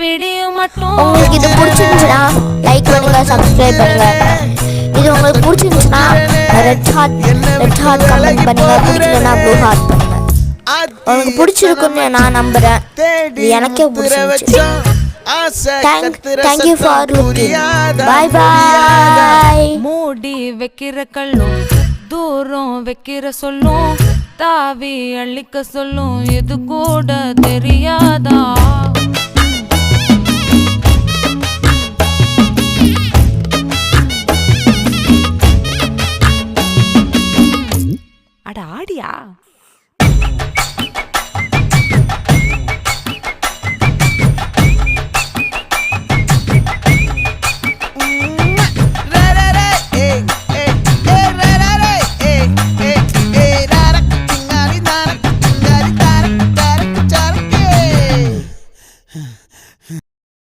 உங்களுக்கு இது பிடிச்சிருந்துச்சுன்னா லைக் பண்ணுங்க, சப்ஸ்கிரைப் பண்ணுங்க. இது உங்களுக்கு பிடிச்சிருந்துச்சுன்னா ரெட் ஹார்ட் கமெண்ட் பண்ணுங்க, பிடிக்கலன்னா ப்ளூ ஹார்ட் பண்ணுங்க. உங்களுக்கு பிடிச்சிருக்குன்னு நான் நம்புறேன். இது எனக்கே பிடிச்சிருந்துச்சு. Thank you for looking. Bye bye. மூடி வைக்கிற கல்லும் தூரம் வைக்கிற சொல்லும் தாவி அள்ளிக்க சொல்லும் இது கூட தெரியாதா?